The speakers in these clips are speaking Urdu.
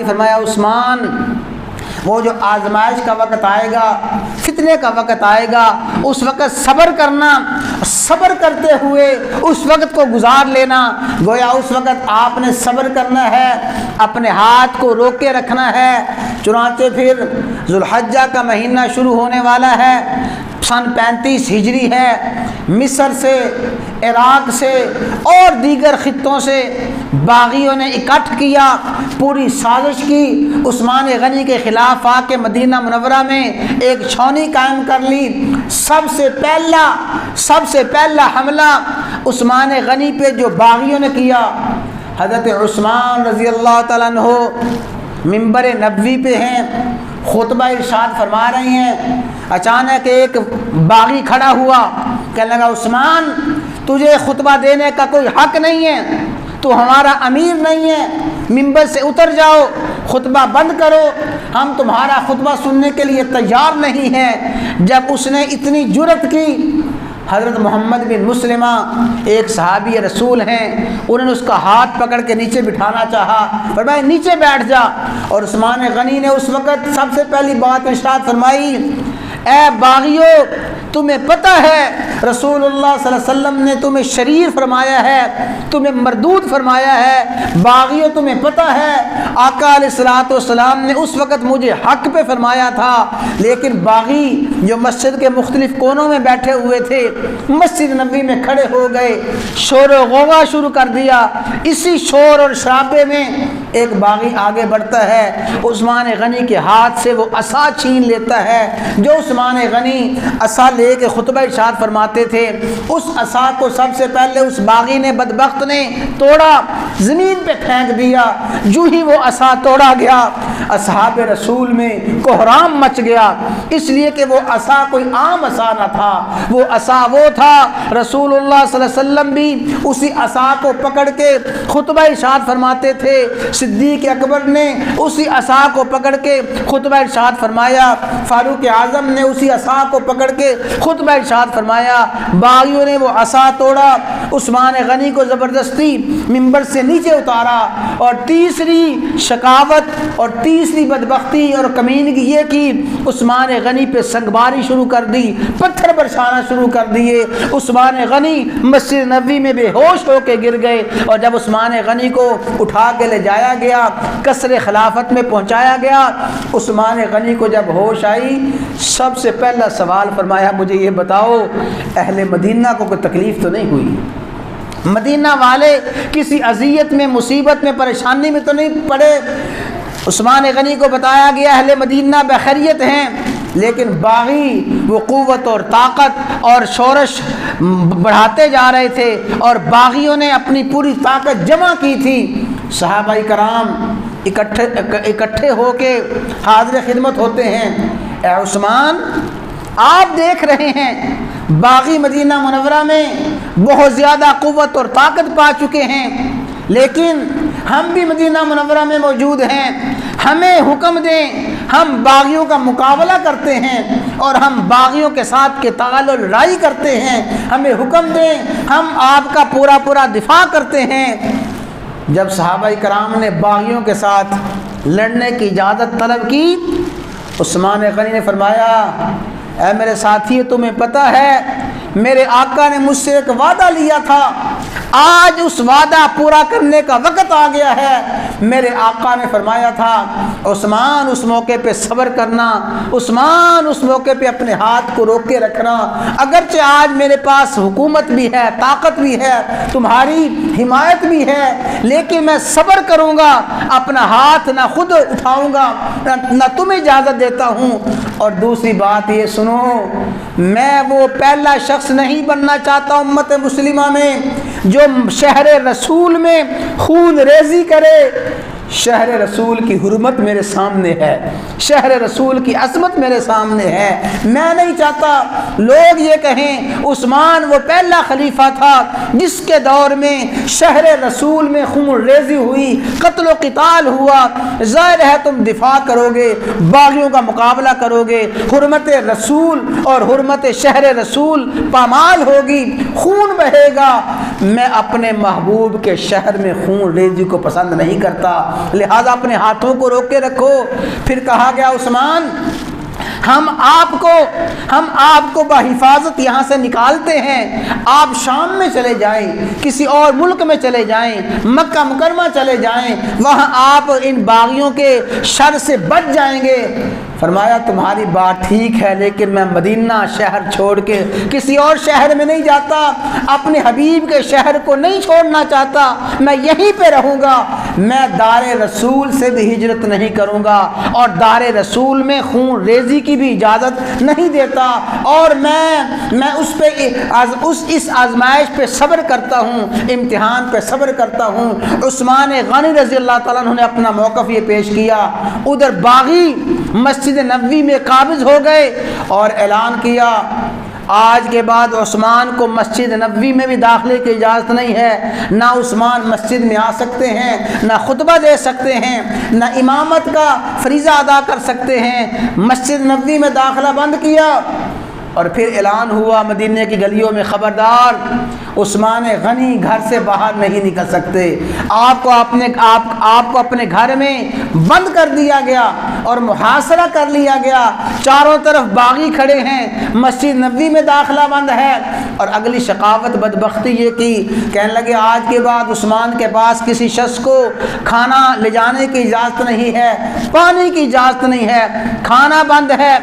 فرمایا عثمان وہ جو آزمائش کا وقت آئے گا، فتنے کا وقت آئے گا، اس وقت صبر کرنا، صبر کرتے ہوئے اس وقت کو گزار لینا۔ گویا اس وقت آپ نے صبر کرنا ہے، اپنے ہاتھ کو روک کے رکھنا ہے۔ چنانچہ پھر ذوالحجہ کا مہینہ شروع ہونے والا ہے، سن 35 ہجری ہے۔ مصر سے، عراق سے اور دیگر خطوں سے باغیوں نے اکٹھ کیا، پوری سازش کی، عثمان غنی کے خلاف آ کے مدینہ منورہ میں ایک چھاؤنی قائم کر لی۔ سب سے پہلا حملہ عثمان غنی پہ جو باغیوں نے کیا، حضرت عثمان رضی اللہ تعالیٰ عنہ منبر نبوی پہ ہیں، خطبہ ارشاد فرما رہے ہیں۔ اچانک ایک باغی کھڑا ہوا، کہنے لگا عثمان تجھے خطبہ دینے کا کوئی حق نہیں ہے، تو ہمارا امیر نہیں ہے، منبر سے اتر جاؤ، خطبہ بند کرو، ہم تمہارا خطبہ سننے کے لیے تیار نہیں ہیں۔ جب اس نے اتنی جرأت کی، حضرت محمد بن مسلمہ ایک صحابی رسول ہیں، انہوں نے اس کا ہاتھ پکڑ کے نیچے بٹھانا چاہا، فرمایا نیچے بیٹھ جا۔ اور عثمان غنی نے اس وقت سب سے پہلی بات ارشاد فرمائی، اے باغیو تمہیں پتہ ہے رسول اللہ صلی اللہ علیہ وسلم نے تمہیں شریف فرمایا ہے، تمہیں مردود فرمایا ہے۔ باغیو تمہیں پتہ ہے آقا علیہ الصلوۃ والسلام نے اس وقت مجھے حق پہ فرمایا تھا، لیکن باغی جو مسجد کے مختلف کونوں میں بیٹھے ہوئے تھے مسجد نبوی میں کھڑے ہو گئے، شور و غوغا شروع کر دیا۔ اسی شور اور شرابے میں ایک باغی آگے بڑھتا ہے، عثمان غنی کے ہاتھ سے وہ عصا چھین لیتا ہے جو عثمان غنی عصا لے کے خطبہ ارشاد فرماتے تھے۔ اس عصا کو سب سے پہلے اس باغی نے بدبخت نے توڑا، زمین پہ پھینک دیا۔ جو ہی وہ عصا توڑا گیا، اصحاب رسول میں کوہرام مچ گیا، اس لیے کہ وہ عصا کوئی عام عصا نہ تھا، وہ عصا وہ تھا رسول اللہ صلی اللہ علیہ وسلم بھی اسی عصا کو پکڑ کے خطبہ ارشاد فرماتے تھے۔ صدیق اکبر نے اسی عصا کو پکڑ کے خطبہ ارشاد فرمایا، فاروق اعظم نے اسی عصا کو پکڑ کے خطبہ ارشاد فرمایا۔ باغیوں نے وہ عصا توڑا، عثمان غنی کو زبردستی منبر سے نیچے اتارا، اور تیسری شقاوت اور تیسری بدبختی اور کمینگی یہ کی، عثمان غنی پہ سنگباری شروع کر دی، پتھر برسانا شروع کر دیے۔ عثمان غنی مسجد نبوی میں بے ہوش ہو کے گر گئے، اور جب عثمان غنی کو اٹھا کے لے جایا گیا، قصر خلافت میں پہنچایا گیا، عثمان غنی کو جب ہوش آئی، سب سے پہلا سوال فرمایا مجھے یہ بتاؤ اہل مدینہ کو کوئی تکلیف تو نہیں ہوئی؟ مدینہ والے کسی اذیت میں، مصیبت میں، پریشانی میں تو نہیں پڑے؟ عثمان غنی کو بتایا گیا اہل مدینہ بخیریت ہیں، لیکن باغی وہ قوت اور طاقت اور شورش بڑھاتے جا رہے تھے، اور باغیوں نے اپنی پوری طاقت جمع کی تھی۔ صحابہ کرام اکٹھے ہو کے حاضر خدمت ہوتے ہیں، اے عثمان آپ دیکھ رہے ہیں باغی مدینہ منورہ میں بہت زیادہ قوت اور طاقت پا چکے ہیں، لیکن ہم بھی مدینہ منورہ میں موجود ہیں، ہمیں حکم دیں، ہم باغیوں کا مقابلہ کرتے ہیں اور ہم باغیوں کے ساتھ قتال و لڑائی کرتے ہیں، ہمیں حکم دیں، ہم آپ کا پورا دفاع کرتے ہیں۔ جب صحابہ کرام نے باغیوں کے ساتھ لڑنے کی اجازت طلب کی، عثمان غنی نے فرمایا اے میرے ساتھی تمہیں پتہ ہے میرے آقا نے مجھ سے ایک وعدہ لیا تھا، آج اس وعدہ پورا کرنے کا وقت آ گیا ہے۔ میرے آقا نے فرمایا تھا عثمان اس موقع پہ صبر کرنا، عثمان اس موقع پہ اپنے ہاتھ کو روک کے رکھنا، اگرچہ آج میرے پاس حکومت بھی ہے، طاقت بھی ہے، تمہاری حمایت بھی ہے، لیکن میں صبر کروں گا، اپنا ہاتھ نہ خود اٹھاؤں گا نہ تمہیں اجازت دیتا ہوں۔ اور دوسری بات یہ سنو، میں وہ پہلا شخص نہیں بننا چاہتا امت مسلمہ میں جو شہر رسول میں خون ریزی کرے۔ شہر رسول کی حرمت میرے سامنے ہے، شہر رسول کی عظمت میرے سامنے ہے، میں نہیں چاہتا لوگ یہ کہیں عثمان وہ پہلا خلیفہ تھا جس کے دور میں شہر رسول میں خون ریزی ہوئی، قتل و قتال ہوا۔ ظاہر ہے تم دفاع کرو گے، باغیوں کا مقابلہ کرو گے، حرمت رسول اور حرمت شہر رسول پامال ہوگی، خون بہے گا۔ میں اپنے محبوب کے شہر میں خون ریزی کو پسند نہیں کرتا، لہذا اپنے ہاتھوں کو روک کے رکھو۔ پھر کہا گیا عثمان ہم آپ کو بحفاظت یہاں سے نکالتے ہیں، آپ شام میں چلے جائیں، کسی اور ملک میں چلے جائیں، مکہ مکرمہ چلے جائیں، وہاں آپ ان باغیوں کے شر سے بچ جائیں گے۔ فرمایا تمہاری بات ٹھیک ہے، لیکن میں مدینہ شہر چھوڑ کے کسی اور شہر میں نہیں جاتا، اپنے حبیب کے شہر کو نہیں چھوڑنا چاہتا، میں یہیں پہ رہوں گا، میں دار رسول سے بھی ہجرت نہیں کروں گا، اور دار رسول میں خون ریزی کی بھی اجازت نہیں دیتا، اور میں اس آزمائش پہ صبر کرتا ہوں، امتحان پہ صبر کرتا ہوں۔ عثمان غنی رضی اللہ تعالیٰ عنہ نے اپنا موقف یہ پیش کیا۔ ادھر باغی مسجد نبوی میں قابض ہو گئے اور اعلان کیا آج کے بعد عثمان کو مسجد نبوی میں بھی داخلے کی اجازت نہیں ہے، نہ عثمان مسجد میں آ سکتے ہیں، نہ خطبہ دے سکتے ہیں، نہ امامت کا فریضہ ادا کر سکتے ہیں۔ مسجد نبوی میں داخلہ بند کیا، اور پھر اعلان ہوا مدینے کی گلیوں میں خبردار عثمان غنی گھر سے باہر نہیں نکل سکتے، آپ کو اپنے گھر میں بند کر دیا گیا اور محاصرہ کر لیا گیا۔ چاروں طرف باغی کھڑے ہیں، مسجد نبوی میں داخلہ بند ہے، اور اگلی شقاوت بدبختی یہ کی، کہنے لگے آج کے بعد عثمان کے پاس کسی شخص کو کھانا لے جانے کی اجازت نہیں ہے، پانی کی اجازت نہیں ہے، کھانا بند ہے،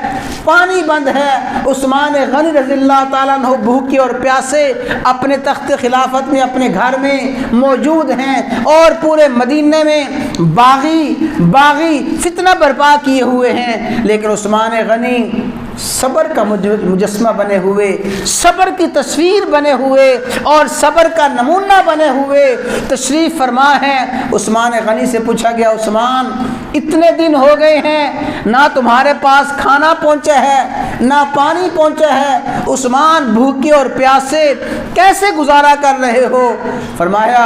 پانی بند ہے۔ عثمان غنی رضی اللہ تعالیٰ عنہ بھوکے اور پیاسے اپنے تخت خلافت میں اپنے گھر میں موجود ہیں، اور پورے مدینے میں باغی فتنہ برپا کیے ہوئے ہیں، لیکن عثمان غنی صبر کا مجسمہ بنے ہوئے، صبر کی تصویر بنے ہوئے، اور صبر کا نمونہ بنے ہوئے تشریف فرما ہے۔ عثمان غنی سے پوچھا گیا عثمان اتنے دن ہو گئے ہیں، نہ تمہارے پاس کھانا پہنچا ہے نہ پانی پہنچا ہے، عثمان بھوکے اور پیاسے کیسے گزارا کر رہے ہو؟ فرمایا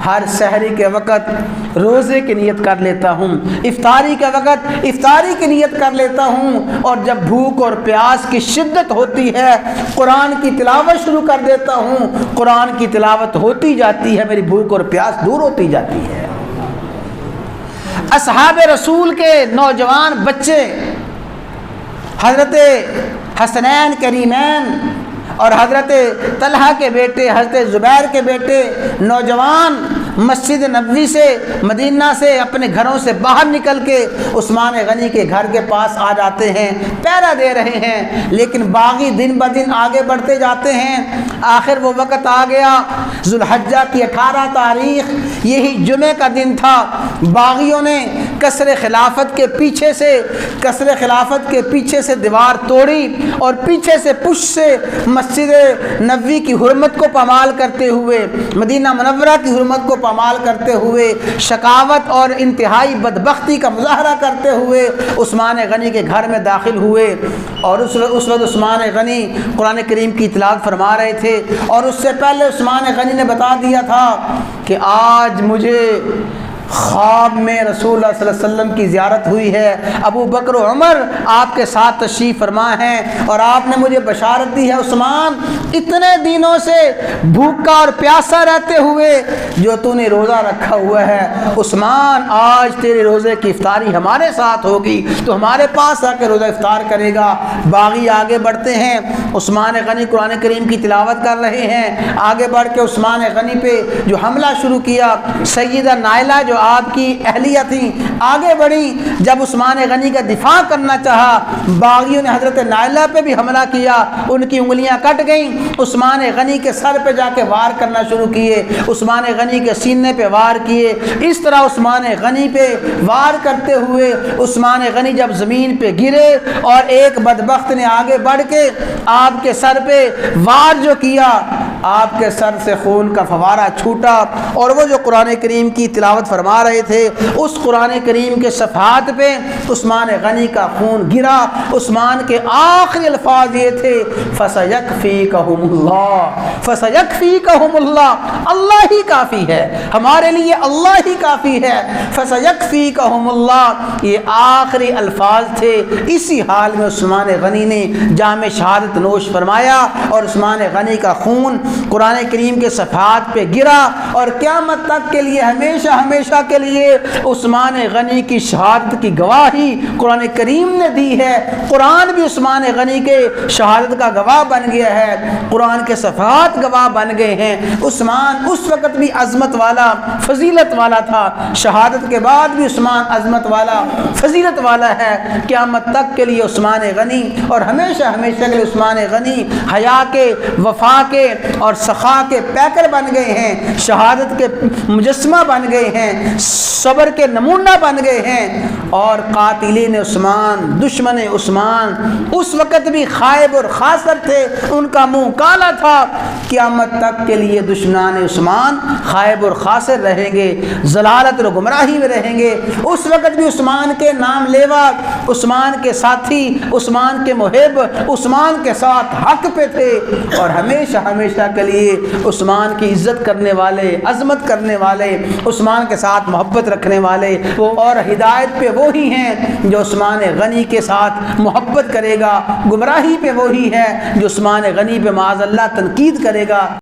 ہر سحری کے وقت روزے کی نیت کر لیتا ہوں، افطاری کے وقت افطاری کی نیت کر لیتا ہوں، اور جب بھوک اور پیاس کی شدت ہوتی ہے قرآن کی تلاوت شروع کر دیتا ہوں، قرآن کی تلاوت ہوتی جاتی ہے، میری بھوک اور پیاس دور ہوتی جاتی ہے۔ اصحاب رسول کے نوجوان بچے حضرت حسنین کریمین اور حضرت طلحہ کے بیٹے حضرت زبیر کے بیٹے نوجوان مسجد نبوی سے مدینہ سے اپنے گھروں سے باہر نکل کے عثمان غنی کے گھر کے پاس آ جاتے ہیں، پہرا دے رہے ہیں، لیکن باغی دن بدن آگے بڑھتے جاتے ہیں۔ آخر وہ وقت آ گیا، ذو الحجہ کی 18 تاریخ، یہی جمعے کا دن تھا، باغیوں نے قصر خلافت کے پیچھے سے دیوار توڑی، اور پیچھے سے پش سے مسجد نبوی کی حرمت کو پامال کرتے ہوئے، مدینہ منورہ کی حرمت کو پامال کرتے ہوئے، شقاوت اور انتہائی بدبختی کا مظاہرہ کرتے ہوئے عثمان غنی کے گھر میں داخل ہوئے۔ اور اس وقت عثمان غنی قرآن کریم کی تلاوت فرما رہے تھے، اور اس سے پہلے عثمان غنی نے بتا دیا تھا کہ آج مجھے خواب میں رسول اللہ صلی اللہ علیہ وسلم کی زیارت ہوئی ہے، ابو بکر و عمر آپ کے ساتھ تشریف فرما ہیں، اور آپ نے مجھے بشارت دی ہے عثمان اتنے دنوں سے بھوکا اور پیاسا رہتے ہوئے جو تو نے روزہ رکھا ہوا ہے، عثمان آج تیرے روزے کی افطاری ہمارے ساتھ ہوگی، تو ہمارے پاس آ کے روزہ افطار کرے گا۔ باغی آگے بڑھتے ہیں، عثمان غنی قرآن کریم کی تلاوت کر رہے ہیں، آگے بڑھ کے عثمان غنی پہ جو حملہ شروع کیا، سیدہ نائلہ جو آپ کی اہلیہ تھیں آگے بڑھی، جب عثمان غنی کا دفاع کرنا چاہا باغیوں نے حضرت نائلہ پہ بھی حملہ کیا، ان کی انگلیاں کٹ گئیں، عثمان غنی کے سر پہ جا کے وار کرنا شروع کیے، عثمان غنی کے سینے پہ وار کیے۔ اس طرح عثمان غنی پہ وار کرتے ہوئے عثمان غنی جب زمین پہ گرے، اور ایک بدبخت نے آگے بڑھ کے آپ کے سر پہ وار جو کیا، آپ کے سر سے خون کا فوارہ چھوٹا، اور وہ جو قرآن کریم کی تلاوت فرما رہے تھے اس قرآن کریم کے صفحات پہ عثمان غنی کا خون گرا۔ عثمان کے آخری الفاظ یہ تھے فَسَيَكْفِيكَهُمُ اللَّهُ فَسَيَكْفِيكَهُمُ اللَّهُ، اللہ ہی کافی ہے ہمارے لیے، اللہ ہی کافی ہے، فَسَيَكْفِيكَهُمُ اللَّهُ، یہ آخری الفاظ تھے۔ اسی حال میں عثمان غنی نے جام شہادت نوش فرمایا، اور عثمان غنی کا خون قرآن کریم کے صفحات پہ گرا اور قیامت تک کے لیے ہمیشہ ہمیشہ کے لیے عثمان غنی کی شہادت کی گواہی قرآن کریم نے دی ہے۔ قرآن بھی عثمان غنی کے شہادت کا گواہ بن گیا ہے، قرآن کے صفحات گواہ بن گئے ہیں۔ عثمان اس وقت بھی عظمت والا فضیلت والا تھا، شہادت کے بعد بھی عثمان عظمت والا فضیلت والا ہے۔ قیامت تک کے لیے عثمان غنی اور ہمیشہ ہمیشہ کے لیے عثمان غنی حیا کے، وفا کے اور سخا کے پیکر بن گئے ہیں، شہادت کے مجسمہ بن گئے ہیں، صبر کے نمونہ بن گئے ہیں۔ اور قاتلین عثمان، دشمن عثمان اس وقت بھی خائب اور خاسر تھے، ان کا منہ کالا تھا۔ قیامت تک کے لیے دشمنان عثمان خائب اور خاسر رہیں گے، ضلالت اور گمراہی میں رہیں گے۔ اس وقت بھی عثمان کے نام لیوا، عثمان کے ساتھی، عثمان کے محب، عثمان کے ساتھ حق پہ تھے، اور ہمیشہ ہمیشہ کے لیے عثمان کی عزت کرنے والے، عظمت کرنے والے، عثمان کے ساتھ محبت رکھنے والے اور ہدایت پہ وہی ہیں جو عثمان غنی کے ساتھ محبت کرے گا، گمراہی پہ وہی ہے جو عثمان غنی پہ معاذ اللہ تنقید کرے گا۔